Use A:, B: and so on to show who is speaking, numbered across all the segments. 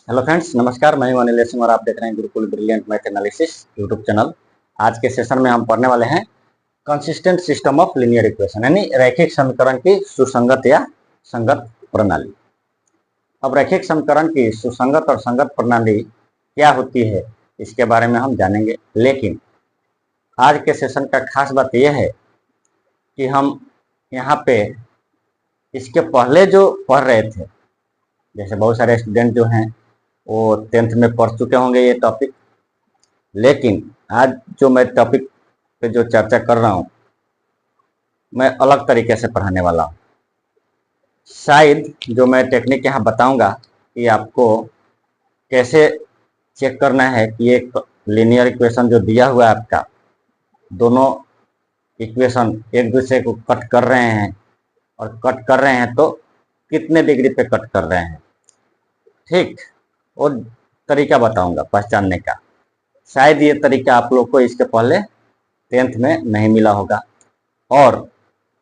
A: Hello friends, नमस्कार। मैं हूं अनिल सिंह और आप देख रहे हैं Gurukul brilliant math analysis YouTube channel. आज के सेशन में हम पढ़ने वाले हैं consistent system of linear equation, यानी रैखिक समीकरण की सुसंगत या संगत प्रणाली। अब रैखिक समीकरण की सुसंगत और संगत प्रणाली क्या होती है, इसके बारे में हम जानेंगे। लेकिन आज के सेशन का खास बात यह है कि हम यहाँ पे इसके पहले जो पढ़ रहे थे, जैसे बहुत सारे स्टूडेंट जो हैं वो 10th में पढ़ चुके होंगे ये टॉपिक, लेकिन आज जो मैं टॉपिक पे जो चर्चा कर रहा हूँ मैं अलग तरीके से पढ़ाने वाला हूँ। शायद जो मैं टेक्निक यहाँ बताऊंगा कि आपको कैसे चेक करना है कि एक लीनियर इक्वेशन जो दिया हुआ है आपका, दोनों इक्वेशन एक दूसरे को कट कर रहे हैं, और कट कर रहे हैं तो कितने डिग्री पे कट कर रहे हैं, ठीक, और तरीका बताऊंगा पहचानने का। शायद ये तरीका आप लोग को इसके पहले 10th में नहीं मिला होगा, और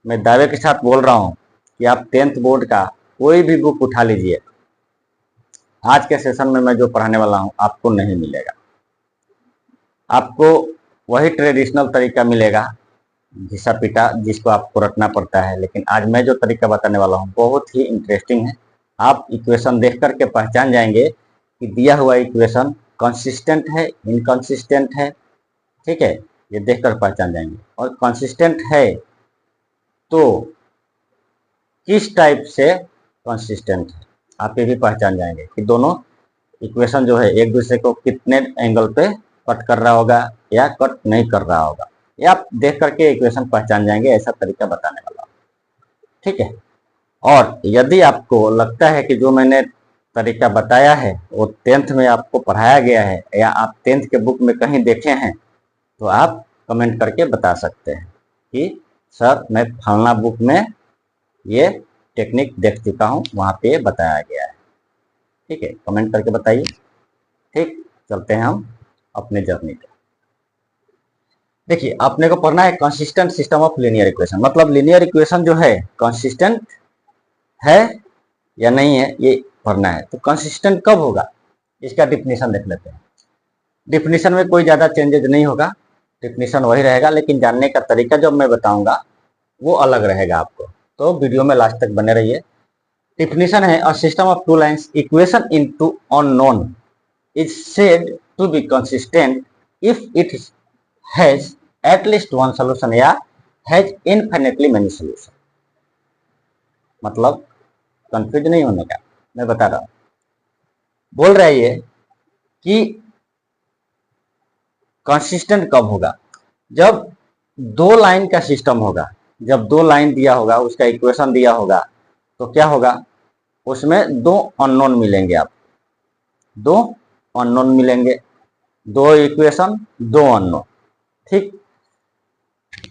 A: मैं दावे के साथ बोल रहा हूँ कि आप 10th बोर्ड का कोई भी बुक उठा लीजिए, आज के सेशन में मैं जो पढ़ाने वाला हूँ आपको नहीं मिलेगा। आपको वही ट्रेडिशनल तरीका मिलेगा, घिसा पीटा, जिसको आपको रटना पड़ता है। लेकिन आज मैं जो तरीका बताने वाला हूँ बहुत ही इंटरेस्टिंग है। आप इक्वेशन देख करके पहचान जाएंगे कि दिया हुआ इक्वेशन कंसिस्टेंट है, इनकंसिस्टेंट है, ठीक है, ये देखकर पहचान जाएंगे। और कंसिस्टेंट है तो किस टाइप से कंसिस्टेंट है, आप ये भी पहचान जाएंगे कि दोनों इक्वेशन जो है एक दूसरे को कितने एंगल पे कट कर रहा होगा या कट नहीं कर रहा होगा। ये आप देख करके इक्वेशन पहचान जाएंगे, ऐसा तरीका बताने वाला हूँ, ठीक है। और यदि आपको लगता है कि जो मैंने तरीका बताया है वो 10th में आपको पढ़ाया गया है, या आप 10th के बुक में कहीं देखे हैं, तो आप कमेंट करके बता सकते हैं कि सर मैं फलाना बुक में ये टेक्निक देख चुका हूँ, वहाँ पे बताया गया है, ठीक है। कमेंट करके बताइए, ठीक। चलते हैं हम अपने जर्नी पे। देखिए, अपने को पढ़ना है consistent system of linear equation, मतलब लीनियर इक्वेशन जो है कंसिस्टेंट है या नहीं है ये पढ़ना है। तो कंसिस्टेंट कब होगा, इसका डिफिनीशन देख लेते हैं। डिफिनीशन में कोई ज्यादा चेंजेस नहीं होगा, डिफिनीशन वही रहेगा, लेकिन जानने का तरीका जो मैं बताऊंगा वो अलग रहेगा आपको, तो वीडियो में लास्ट तक बने रहिए। डिफिनीशन है a system of two lines equation in two unknown is said to be consistent if it has at least one solution या हैज इनफिनिटली मेनी सॉल्यूशन। मतलब कंफ्यूज नहीं होने का, मैं बता रहा हूं। बोल रहा है ये कि कंसिस्टेंट कब होगा, जब दो लाइन का सिस्टम होगा, जब दो लाइन दिया होगा, उसका इक्वेशन दिया होगा, तो क्या होगा, उसमें दो अननोन मिलेंगे, आप दो अननोन मिलेंगे, दो इक्वेशन दो अननोन, ठीक।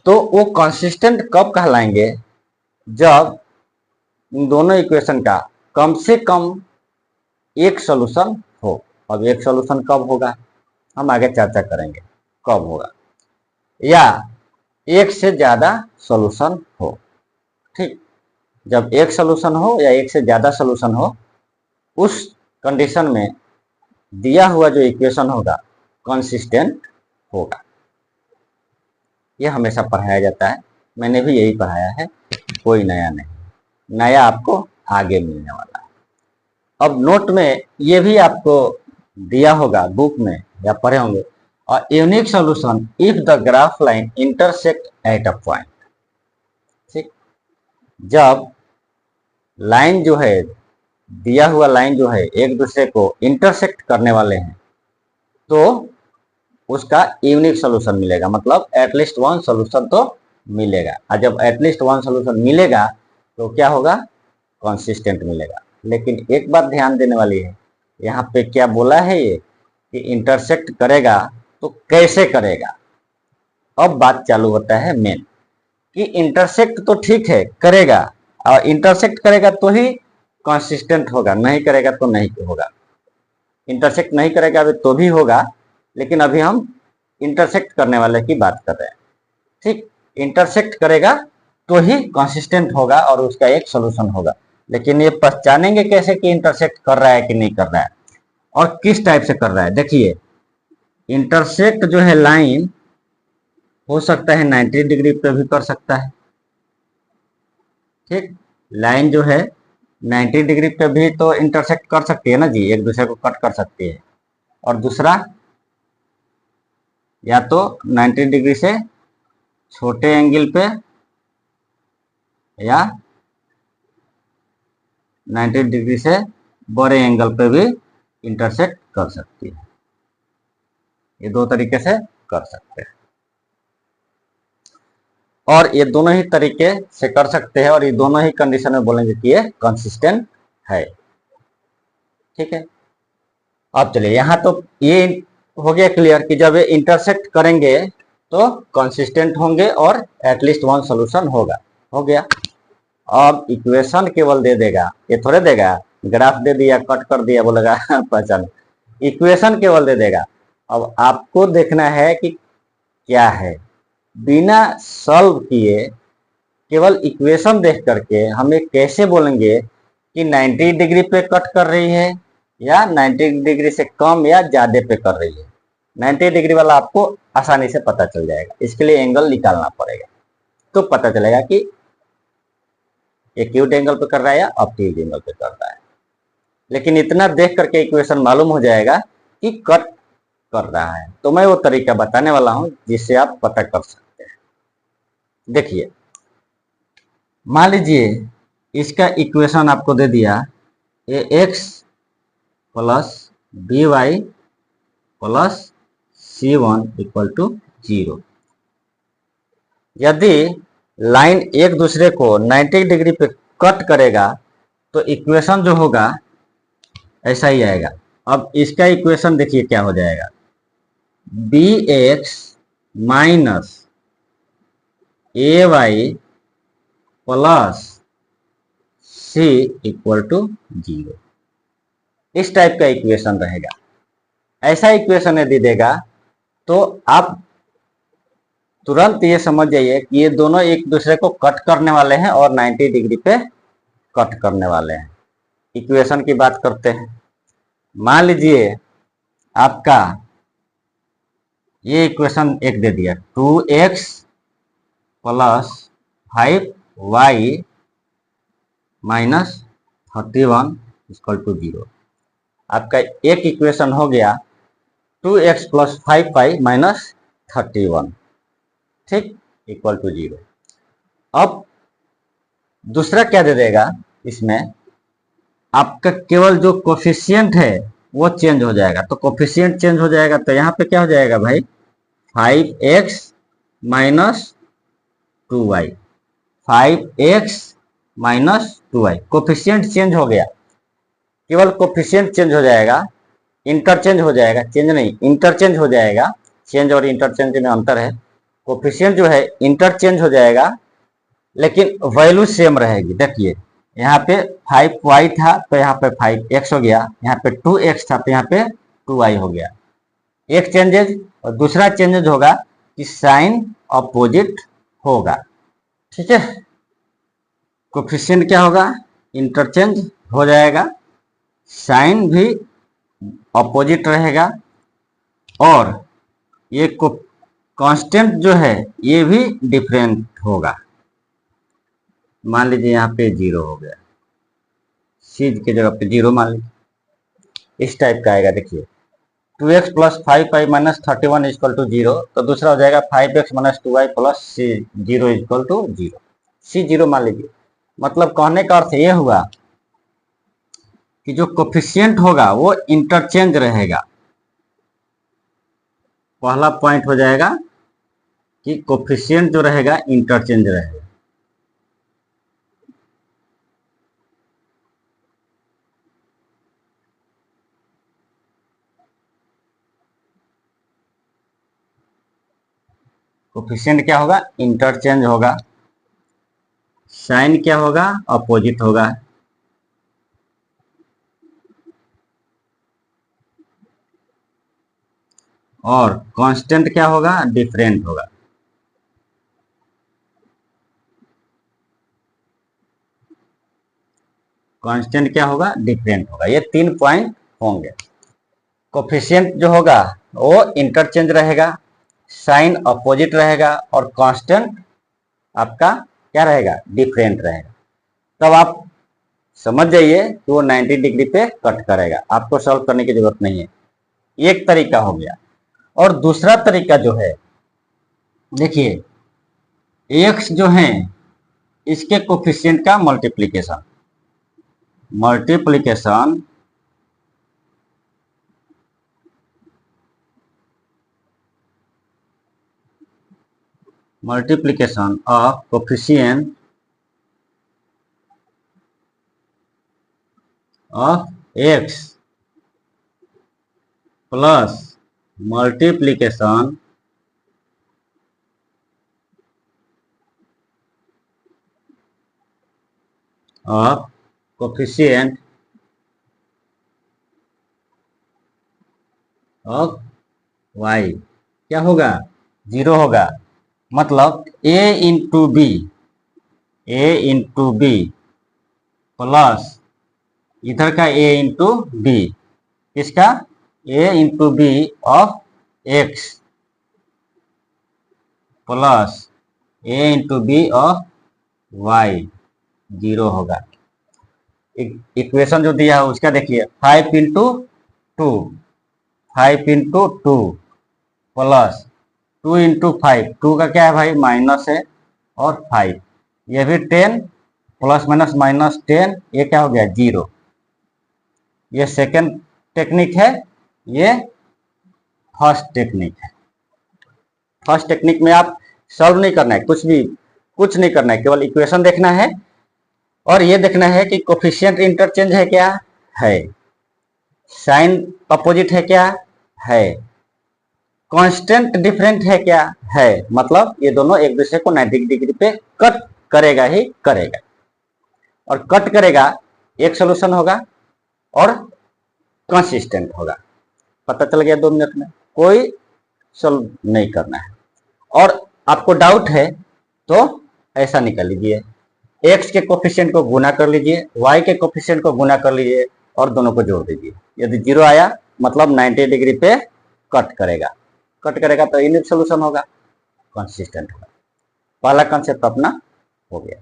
A: तो वो कंसिस्टेंट कब कहलाएंगे, जब इन दोनों इक्वेशन का कम से कम एक सॉल्यूशन हो। अब एक सॉल्यूशन कब होगा हम आगे चर्चा करेंगे, कब होगा, या एक से ज्यादा सॉल्यूशन हो, ठीक। जब एक सॉल्यूशन हो या एक से ज्यादा सॉल्यूशन हो, उस कंडीशन में दिया हुआ जो इक्वेशन होगा कंसिस्टेंट होगा। यह हमेशा पढ़ाया जाता है, मैंने भी यही पढ़ाया है, कोई नया नहीं, नया आपको आगे मिलने वाला है। अब नोट में ये भी आपको दिया होगा बुक में या पढ़े होंगे, और unique solution if the graph line intersect at a point, ठीक। जब लाइन जो है, दिया हुआ लाइन जो है एक दूसरे को इंटरसेक्ट करने वाले हैं, तो उसका यूनिक सॉल्यूशन मिलेगा, मतलब एटलीस्ट वन सॉल्यूशन तो मिलेगा। और जब एटलीस्ट वन सॉल्यूशन मिलेगा तो क्या होगा, कंसिस्टेंट मिलेगा। लेकिन एक बात ध्यान देने वाली है, यहाँ पे क्या बोला है ये कि इंटरसेक्ट करेगा, तो कैसे करेगा। अब बात चालू होता है मेन, कि इंटरसेक्ट तो ठीक है करेगा, और इंटरसेक्ट करेगा तो ही कंसिस्टेंट होगा, नहीं करेगा तो नहीं होगा। इंटरसेक्ट नहीं करेगा अभी तो भी होगा, लेकिन अभी हम इंटरसेक्ट करने वाले की बात कर रहे हैं, ठीक। इंटरसेक्ट करेगा तो ही कंसिस्टेंट होगा और उसका एक सॉल्यूशन होगा। लेकिन ये पहचानेंगे कैसे कि इंटरसेक्ट कर रहा है कि नहीं कर रहा है, और किस टाइप से कर रहा है। देखिए इंटरसेक्ट जो है लाइन हो सकता है 90 डिग्री पे भी कर सकता है। ठीक, लाइन जो है 90 डिग्री पे भी तो इंटरसेक्ट कर सकती है ना जी, एक दूसरे को कट कर सकती है। और दूसरा या तो 90 डिग्री से छोटे एंगल पे या 90 डिग्री से बड़े एंगल पे भी इंटरसेक्ट कर सकती है। ये दो तरीके से कर सकते हैं और ये दोनों ही तरीके से कर सकते हैं और ये दोनों ही कंडीशन में बोलेंगे कि ये कंसिस्टेंट है। ठीक है, अब चलिए यहाँ तो ये हो गया क्लियर कि जब ये इंटरसेक्ट करेंगे तो कंसिस्टेंट होंगे और एटलीस्ट वन सॉल्यूशन होगा। हो गया। अब इक्वेशन केवल दे देगा, ये थोड़े देगा ग्राफ दे दिया कट कर दिया बोलेगा पहचान। इक्वेशन केवल दे देगा। अब आपको देखना है कि क्या है, बिना सॉल्व किए केवल इक्वेशन देख करके हमें कैसे बोलेंगे कि 90 डिग्री पे कट कर रही है या 90 डिग्री से कम या ज्यादा पे कर रही है। 90 डिग्री वाला आपको आसानी से पता चल जाएगा, इसके लिए एंगल निकालना पड़ेगा तो पता चलेगा कि एक्यूट एंगल पे कर रहा है या ऑब्ट्यूज एंगल पे कर रहा है। लेकिन इतना देख करके इक्वेशन मालूम हो जाएगा कि कट कर रहा है। तो मैं वो तरीका बताने वाला हूं जिससे आप पता कर सकते हैं। देखिए मान लीजिए इसका इक्वेशन आपको दे दिया a x plus b y plus c one equal to 0। यदि लाइन एक दूसरे को 90 डिग्री पे कट करेगा तो इक्वेशन जो होगा ऐसा ही आएगा। अब इसका इक्वेशन देखिए क्या हो जाएगा, B X minus A Y plus C equal to 0। इस टाइप का इक्वेशन रहेगा। ऐसा इक्वेशन यदि देगा तो आप तुरंत ये समझ जाइए कि ये दोनों एक दूसरे को कट करने वाले हैं और 90 डिग्री पे कट करने वाले हैं। इक्वेशन की बात करते हैं। मान लीजिए आपका ये इक्वेशन एक दे दिया 2x plus 5y minus 31 equal to 0। आपका एक इक्वेशन हो गया 2x प्लस 5y माइनस 31, ठीक, इक्वल टू 0। अब दूसरा क्या दे देगा, इसमें आपका केवल जो कोफिशिएंट है वो चेंज हो जाएगा। तो कोफिशिएंट चेंज हो जाएगा तो यहाँ पे क्या हो जाएगा भाई 5x minus 2y, 5x minus 2y। Coefficient change हो गया, केवल कोफिशिएंट चेंज हो जाएगा, इंटरचेंज हो जाएगा, चेंज नहीं इंटरचेंज हो जाएगा। चेंज और इंटरचेंज में अंतर है। कोफिशिएंट जो है इंटरचेंज हो जाएगा लेकिन वैल्यू सेम रहेगी। देखिए यहाँ पे 5y था तो यहाँ पे 5x हो गया, यहाँ पे 2x था तो यहाँ पे 2y हो गया। एक चेंजेज और दूसरा चेंजेज होगा कि साइन अपोजिट होगा। ठीक है, कोफिशिएंट क्या होगा, इंटरचेंज हो जाएगा, साइन भी अपोजिट रहेगा और ये कांस्टेंट जो है ये भी डिफरेंट होगा। मान लीजिए यहाँ पे 0 हो गया, सी की जगह पे 0 मान लीजिए। इस टाइप का आएगा। देखिए 2x plus 5y minus 31 equal to 0, तो दूसरा हो जाएगा 5x minus 2y plus C 0 equal to 0। C 0 मान लीजिए। मतलब कहने का अर्थ ये हुआ कि जो कोफिशिएंट होगा वो इंटरचेंज रहेगा। पहला पॉइंट हो जाएगा कि कोफिशिएंट जो रहेगा इंटरचेंज रहेगा। कोफिशिएंट क्या होगा, इंटरचेंज होगा। साइन क्या होगा, अपोजिट होगा। और कांस्टेंट क्या होगा, डिफरेंट होगा। कांस्टेंट क्या होगा, डिफरेंट होगा। ये 3 पॉइंट होंगे। कोफिशिएंट जो होगा वो इंटरचेंज रहेगा, साइन अपोजिट रहेगा और कांस्टेंट आपका क्या रहेगा, डिफरेंट रहेगा। तब आप समझ जाइए कि वो 90 डिग्री पे कट करेगा, आपको सॉल्व करने की जरूरत नहीं है। एक तरीका हो गया। और दूसरा तरीका जो है, देखिए एक्स जो है इसके कोफिशिएंट का multiplication multiplication multiplication of coefficient of X plus multiplication of coefficient of Y क्या होगा, 0 होगा। मतलब a इंटू बी प्लस इधर का a इंटू बी, किसका, a into B of X plus a into B of Y 0 होगा। Equation जो दिया है उसका देखिए, 5 इंटू 2 प्लस 2 इंटू 5, 2 का क्या है भाई, माइनस है, और 5 ये भी 10 प्लस माइनस माइनस 10, ये क्या हो गया, 0। ये सेकंड टेक्निक है, ये फर्स्ट टेक्निक है। फर्स्ट टेक्निक में आप सॉल्व नहीं करना है, कुछ नहीं करना है, केवल इक्वेशन देखना है और ये देखना है कि कोफिशिएंट इंटरचेंज है क्या है, साइन अपोजिट है क्या है, कांस्टेंट डिफरेंट है क्या है, मतलब ये दोनों एक दूसरे को 90 डिग्री पे कट करेगा ही करेगा। और कट करेगा एक सोल्यूशन होगा और कंसिस्टेंट होगा। पता चल गया 2 मिनट में, कोई सॉल्व नहीं करना है। और आपको डाउट है तो ऐसा निकाल लीजिए, x के कोफिशिएंट को गुना कर लीजिए, y के कोफिशिएंट को गुना कर लीजिए और दोनों को जोड़ दीजिए। यदि 0 आया मतलब 90 डिग्री पे कट करेगा तो यूनिट सोल्यूशन होगा, कंसिस्टेंट होगा। पहला कंसेप्ट अपना हो गया।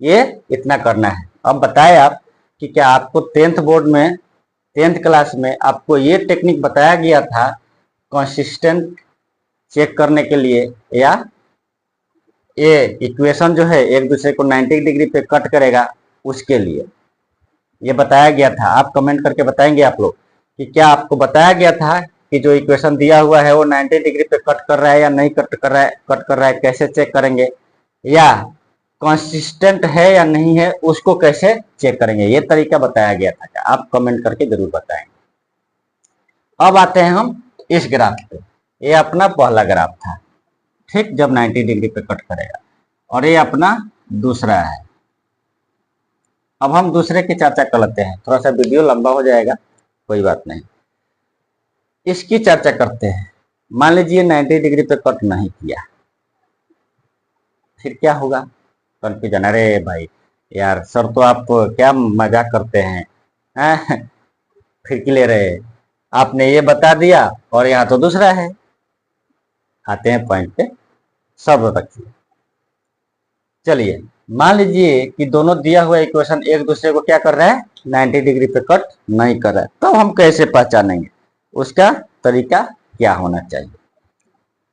A: ये इतना करना है। अब बताए आप कि क्या आपको 10th बोर्ड में 10th क्लास में आपको ये टेक्निक बताया गया था कंसिस्टेंट चेक करने के लिए, या ये इक्वेशन जो है एक दूसरे को 90 डिग्री पे कट करेगा उसके लिए ये बताया गया था। आप कमेंट करके बताएंगे आप लोग कि क्या आपको बताया गया था कि जो इक्वेशन दिया हुआ है वो 90 डिग्री पे कट कर रहा है या नहीं कट कर रहा है, कैसे चेक करेंगे, या कंसिस्टेंट है या नहीं है उसको कैसे चेक करेंगे, ये तरीका बताया गया था। क्या आप कमेंट करके जरूर बताएंगे। अब आते हैं हम इस ग्राफ पे। ये अपना पहला ग्राफ था, ठीक, जब 90 डिग्री पे कट करेगा, और ये अपना दूसरा है। अब हम दूसरे की चर्चा कर लेते हैं, थोड़ा सा वीडियो लंबा हो जाएगा, कोई बात नहीं। इसकी चर्चा करते हैं। मान लीजिए 90 डिग्री पे कट नहीं किया, फिर क्या होगा, कंफ्यूजन, अरे भाई यार सर तो आप क्या मजाक करते हैं, फिर क्यों ले रहे, आपने ये बता दिया और यहाँ तो दूसरा है। आते हैं पॉइंट पे, सब रखिए। चलिए मान लीजिए कि दोनों दिया हुआ इक्वेशन एक दूसरे को क्या कर रहा है, 90 डिग्री पे कट नहीं कर रहा है, तो हम कैसे पहचानेंगे, उसका तरीका क्या होना चाहिए।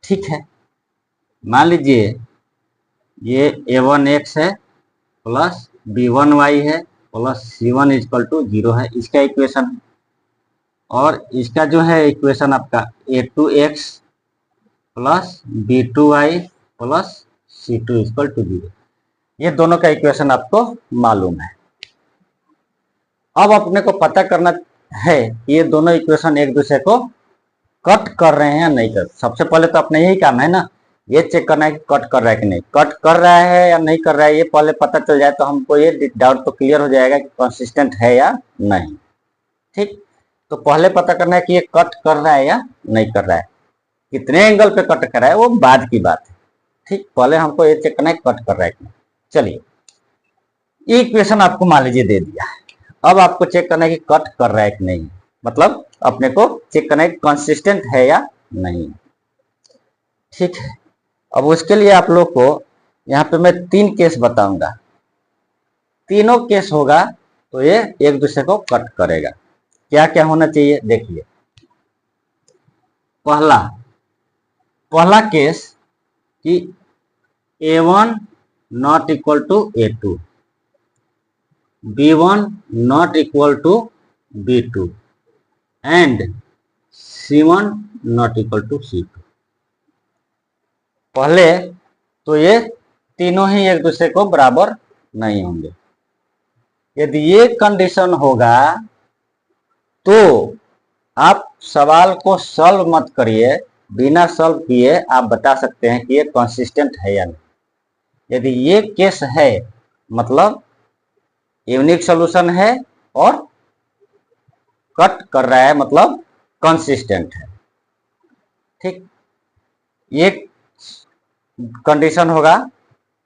A: ठीक है, मान लीजिए ये a1x है प्लस b1y है प्लस c1 इक्वल टू 0 है, इसका इक्वेशन है। और इसका जो है इक्वेशन आपका a2x plus b2y plus c2 equal to 0, ये दोनों का इक्वेशन आपको मालूम है। अब अपने को पता करना है ये दोनों इक्वेशन एक दूसरे को कट कर रहे हैं या नहीं कर। सबसे पहले तो अपने यही काम है ना, ये चेक करना है कि कट कर रहा है कि नहीं, कट कर रहा है या नहीं कर रहा है, ये पहले पता चल जाए तो हमको ये डाउट तो क्लियर हो जाएगा कि कंसिस्टेंट है या नहीं। ठीक, तो पहले पता करना है कि ये कट कर रहा है या नहीं कर रहा है, कितने एंगल पे कट कर रहा है वो बाद की बात है। ठीक, पहले हमको ये चेक करना है कट कर रहा है कि नहीं। चलिए, ये इक्वेशन आपको मान लीजिए दे दिया है, अब आपको चेक करना है कि कट कर रहा है कि नहीं। मतलब अपने को चेक करना है कंसिस्टेंट है या नहीं। ठीक है, अब उसके लिए आप लोग को यहाँ पे मैं 3 केस बताऊंगा। तीनों केस होगा तो ये एक दूसरे को कट करेगा। क्या क्या होना चाहिए देखिए। पहला केस कि A1 not equal to A2, B1 not equal to B2 and C1 not equal to C2। पहले तो ये तीनों ही एक दूसरे को बराबर नहीं होंगे। यदि ये कंडीशन होगा तो आप सवाल को सॉल्व मत करिए, बिना सॉल्व किए आप बता सकते हैं कि ये कंसिस्टेंट है या नहीं। यदि ये केस है मतलब यूनिक सॉल्यूशन है और कट कर रहा है मतलब कंसिस्टेंट है। ठीक, ये कंडीशन होगा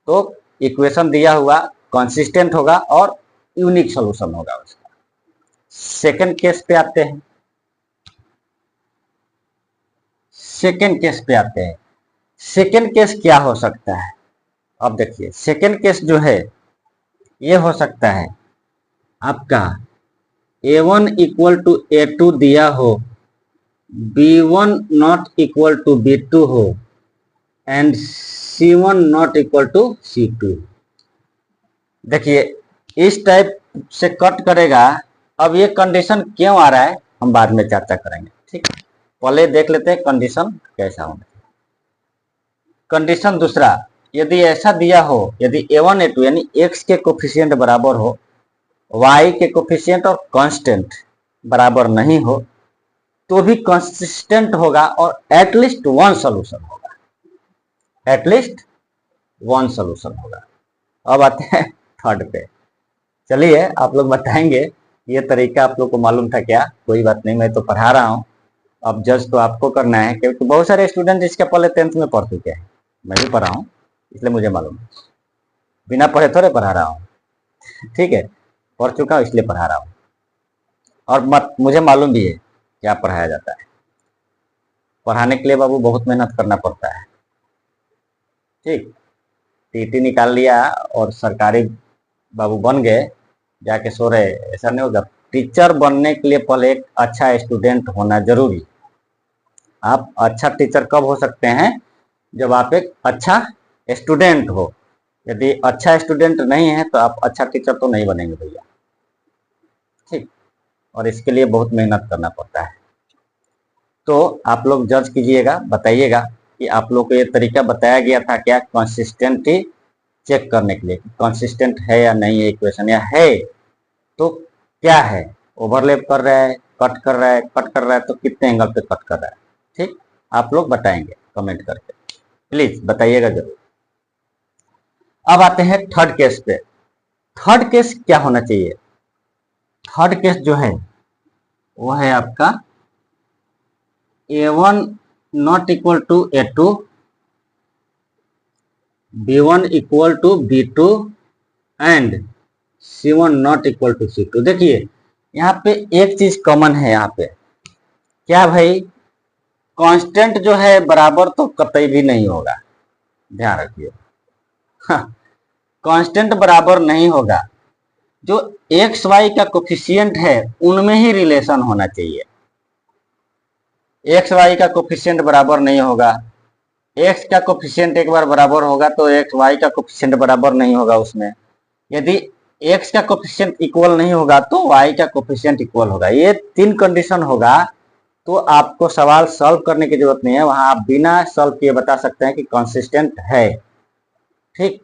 A: तो इक्वेशन दिया हुआ कंसिस्टेंट होगा और यूनिक सॉल्यूशन होगा उसका। सेकंड केस पे आते हैं। सेकंड केस क्या हो सकता है? अब देखिए, सेकंड केस जो है ये हो सकता है आपका A1 इक्वल टू A2 दिया हो, B1 not equal to B2 हो and C1 not equal to C2। देखिए, इस टाइप से कट करेगा। अब ये कंडीशन क्यों आ रहा है हम बाद में चर्चा करेंगे। ठीक, पहले देख लेते हैं कंडीशन कैसा होगा। कंडीशन दूसरा, यदि ऐसा दिया हो, यदि A1 A2 यानी x के कोफिशिएंट बराबर हो, y के कोफिशिएंट और कांस्टेंट बराबर नहीं हो, तो भी कंसिस्टेंट होगा और एटलीस्ट वन सॉल्यूशन होगा। अब आते हैं थर्ड पे। चलिए, आप लोग बताएंगे ये तरीका आप लोग को मालूम था क्या? कोई बात नहीं, मैं तो पढ़ा रहा हूँ। अब जज तो आपको करना है, क्योंकि बहुत सारे स्टूडेंट इसके पहले 10th में पढ़ चुके हैं। मैं भी पढ़ा हूँ इसलिए मुझे मालूम है, बिना पढ़े थोड़े पढ़ा रहा हूँ। ठीक है, पढ़ चुका हूँ इसलिए पढ़ा रहा हूँ और मुझे मालूम भी है क्या पढ़ाया जाता है। पढ़ाने के लिए बाबू बहुत मेहनत करना पड़ता है। ठीक, टीटी निकाल लिया और सरकारी बाबू बन गए, जाके सो रहे, ऐसा नहीं होगा। टीचर बनने के लिए पहले एक अच्छा स्टूडेंट होना जरूरी। आप अच्छा टीचर कब हो सकते हैं? जब आप एक अच्छा स्टूडेंट हो। यदि अच्छा स्टूडेंट नहीं है तो आप अच्छा टीचर तो नहीं बनेंगे भैया। ठीक, और इसके लिए बहुत मेहनत करना पड़ता है। तो आप लोग जज कीजिएगा, बताइएगा कि आप लोग को ये तरीका बताया गया था क्या कंसिस्टेंटी चेक करने के लिए, कंसिस्टेंट है या नहीं ये इक्वेशन, या है तो क्या है, ओवरलैप कर रहा है, कट कर रहा है तो कितने एंगल पे कट कर रहा है। ठीक, आप लोग बताएंगे कमेंट करके, प्लीज बताइएगा जरूर। अब आते हैं थर्ड केस पे। थर्ड केस क्या होना चाहिए? थर्ड केस जो है वो है आपका A1 not equal to A2, B1 equal to B2 and C1 not equal to C2। देखिए, यहाँ पे एक चीज कॉमन है। यहाँ पे क्या भाई, कांस्टेंट जो है बराबर तो कतई भी नहीं होगा, ध्यान रखिए। कांस्टेंट बराबर नहीं होगा। जो एक्स वाई का कोफिशिएंट है उनमें ही रिलेशन होना चाहिए। एक्स वाई का कोफिशिएंट बराबर नहीं होगा, एक्स का कोफिशिएंट एक बार बराबर होगा तो एक्स वाई का कोफिशिएंट बराबर नहीं होगा उसमें। यदि एक्स का कोफिशिएंट इक्वल नहीं होगा तो वाई का कोफिशिएंट इक्वल होगा। ये 3 कंडीशन होगा तो आपको सवाल सॉल्व करने की जरूरत नहीं है, वहां आप बिना सॉल्व किए बता सकते हैं कि कंसिस्टेंट है। ठीक,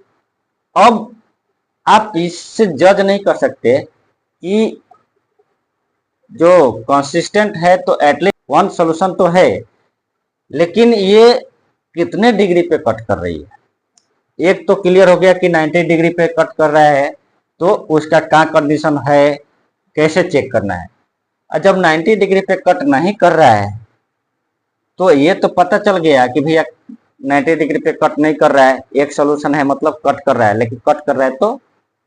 A: अब आप इससे जज नहीं कर सकते कि जो कंसिस्टेंट है तो एटलीस्ट वन सॉल्यूशन तो है, लेकिन ये कितने डिग्री पे कट कर रही है। एक तो क्लियर हो गया कि 90 डिग्री पे कट कर रहा है, तो उसका क्या कंडीशन है, कैसे चेक करना है। और जब 90 डिग्री पे कट नहीं कर रहा है तो ये तो पता चल गया कि भैया 90 डिग्री पे कट नहीं कर रहा है, एक सोल्यूशन है मतलब कट कर रहा है, लेकिन कट कर रहा है तो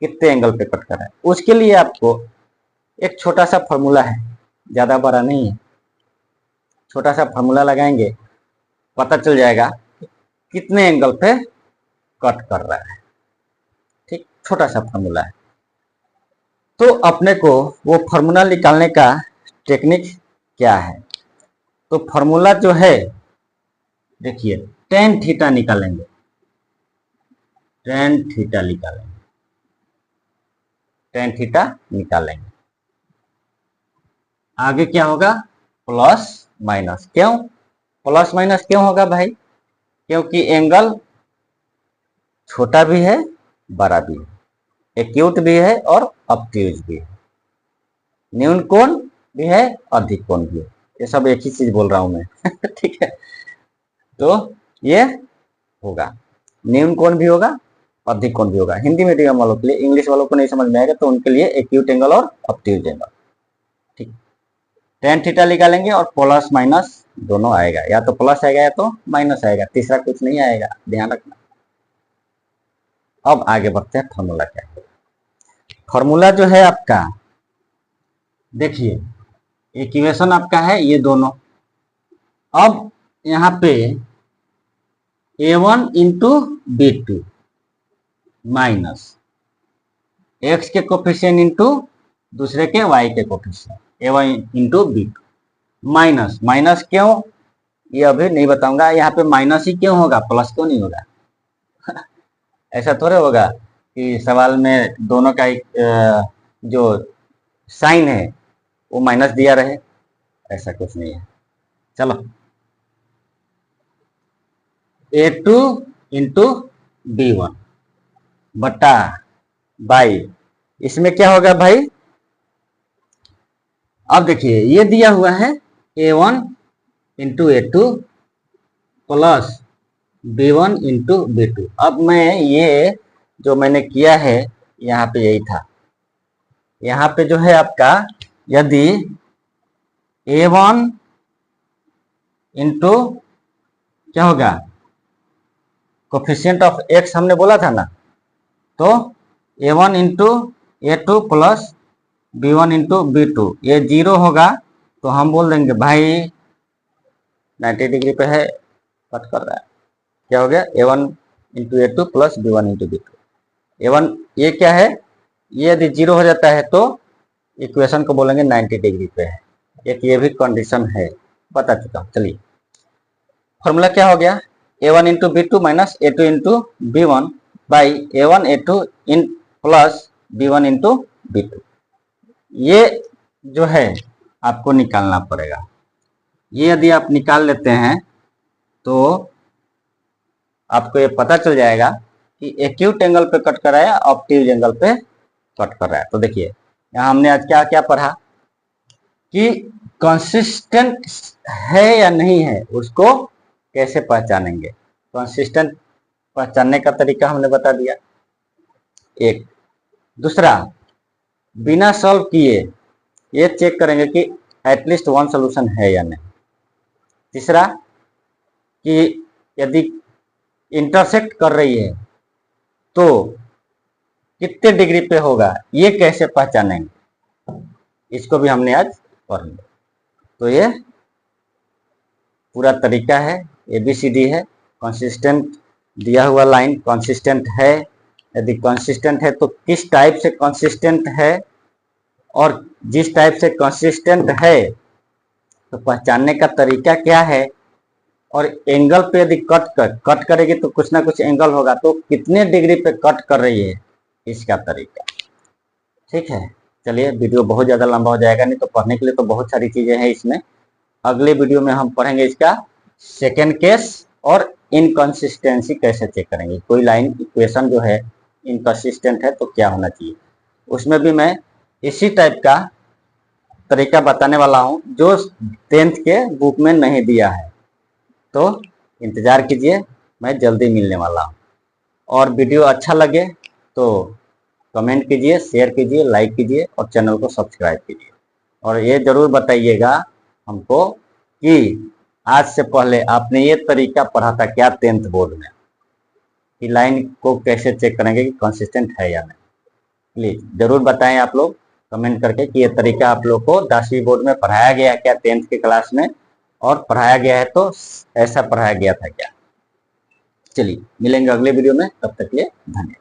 A: कितने एंगल पे कट कर रहा है। उसके लिए आपको एक छोटा सा फॉर्मूला है, ज़्यादा बड़ा नहीं है। छोटा सा फार्मूला लगाएंगे, पता चल जाएगा कितने एंगल पे कट कर रहा है। ठीक, छोटा सा फार्मूला है। तो अपने को वो फार्मूला निकालने का टेक्निक क्या है? तो फार्मूला जो है, देखिए टेन थीटा निकालेंगे, टेन थीटा निकालेंगे, टेन थीटा निकालेंगे। आगे क्या होगा? Plus minus. क्यों प्लस माइनस क्यों होगा भाई? क्योंकि एंगल छोटा भी है, बड़ा भी है, एक्यूट भी है और ऑब्ट्यूज भी है, न्यून कोण भी है, अधिक कोण भी है। ये सब एक ही चीज बोल रहा हूं मैं ठीक है। तो ये होगा, न्यून कोण भी होगा, अधिक कोण भी होगा। हिंदी मीडियम वालों के लिए, इंग्लिश वालों को नहीं समझ में आएगा तो उनके लिए एक्यूट एंगल और ऑब्ट्यूज एंगल। ठीक, टेन थीटा निकालेंगे और प्लस माइनस दोनों आएगा, या तो प्लस आएगा या तो माइनस आएगा, तीसरा कुछ नहीं आएगा, ध्यान रखना। अब आगे बढ़ते हैं, फॉर्मूला क्या है? फॉर्मूला जो है आपका, देखिए इक्वेशन आपका है ये दोनों। अब यहाँ पे a1 into b2 minus x के कोफिशिएंट इंटू दूसरे के y के coefficient, a1 into b2 minus. Minus क्यों, ये अभी नहीं बताऊंगा। यहाँ पे माइनस ही क्यों होगा, प्लस क्यों नहीं होगा ऐसा थोड़े होगा कि सवाल में दोनों का जो साइन है वो माइनस दिया रहे, ऐसा कुछ नहीं है। चलो, a2 इंटू b1 बटा बाई, इसमें क्या होगा भाई? अब देखिए ये दिया हुआ है a1 into a2 plus b1 into b2। अब मैं ये जो मैंने किया है यहाँ पे यही था। यहाँ पे जो है आपका, यदि a1 इंटू क्या होगा, कोफिशिएंट ऑफ x हमने बोला था ना, तो a1 into a2 plus b1 into b2 ये 0 होगा, तो हम बोल देंगे भाई 90 डिग्री पे है, कट कर रहा है। क्या हो गया? a1 into a2 plus b1 into b2। a1 ये क्या है, ये यदि 0 हो जाता है तो इक्वेशन को बोलेंगे 90 डिग्री पे है। एक ये भी कंडीशन है, बता चुका हूँ। चलिए फॉर्मूला क्या हो गया? a1 into b2 minus a2 into b1 by a1 a2 in plus b1 into b2। ये जो है आपको निकालना पड़ेगा। ये यदि आप निकाल लेते हैं तो आपको ये पता चल जाएगा कि एक्यूट एंगल पे कट कर रहा है, ऑब्ट्यूज एंगल पे कट कर रहा है। तो देखिए यहाँ हमने आज क्या क्या पढ़ा कि कंसिस्टेंट है या नहीं है, उसको कैसे पहचानेंगे। कंसिस्टेंट पहचानने का तरीका हमने बता दिया, एक। दूसरा, बिना सॉल्व किए ये चेक करेंगे कि एटलीस्ट वन सोल्यूशन है या नहीं। तीसरा, कि यदि इंटरसेक्ट कर रही है तो कितने डिग्री पे होगा, ये कैसे पहचानेंगे, इसको भी हमने आज पढ़ लिया। तो ये पूरा तरीका है, ABCD है। कंसिस्टेंट दिया हुआ लाइन कंसिस्टेंट है, यदि कंसिस्टेंट है तो किस टाइप से कंसिस्टेंट है, और जिस टाइप से कंसिस्टेंट है तो पहचानने का तरीका क्या है, और एंगल पे यदि कट करेगी तो कुछ ना कुछ एंगल होगा, तो कितने डिग्री पे कट कर रही है, इसका तरीका। ठीक है, चलिए वीडियो बहुत ज़्यादा लंबा हो जाएगा, नहीं तो पढ़ने के लिए तो बहुत सारी चीज़ें हैं इसमें। अगले वीडियो में हम पढ़ेंगे इसका सेकेंड केस और इनकंसिस्टेंसी कैसे चेक करेंगे। कोई लाइन इक्वेशन जो है इनकंसिस्टेंट है तो क्या होना चाहिए, उसमें भी मैं इसी टाइप का तरीका बताने वाला हूँ जो 10th के बुक में नहीं दिया है। तो इंतज़ार कीजिए, मैं जल्दी मिलने वाला हूँ। और वीडियो अच्छा लगे तो कमेंट कीजिए, शेयर कीजिए, लाइक कीजिए और चैनल को सब्सक्राइब कीजिए। और ये ज़रूर बताइएगा हमको कि आज से पहले आपने ये तरीका पढ़ा था क्या 10th बोर्ड में, कि लाइन को कैसे चेक करेंगे कि कंसिस्टेंट है या नहीं। प्लीज़ ज़रूर बताएं आप लोग। कमेंट करके कि ये तरीका आप लोग को 10वीं बोर्ड में पढ़ाया गया है क्या, 10th के क्लास में, और पढ़ाया गया है तो ऐसा पढ़ाया गया था क्या। चलिए मिलेंगे अगले वीडियो में, तब तक के लिए धन्यवाद।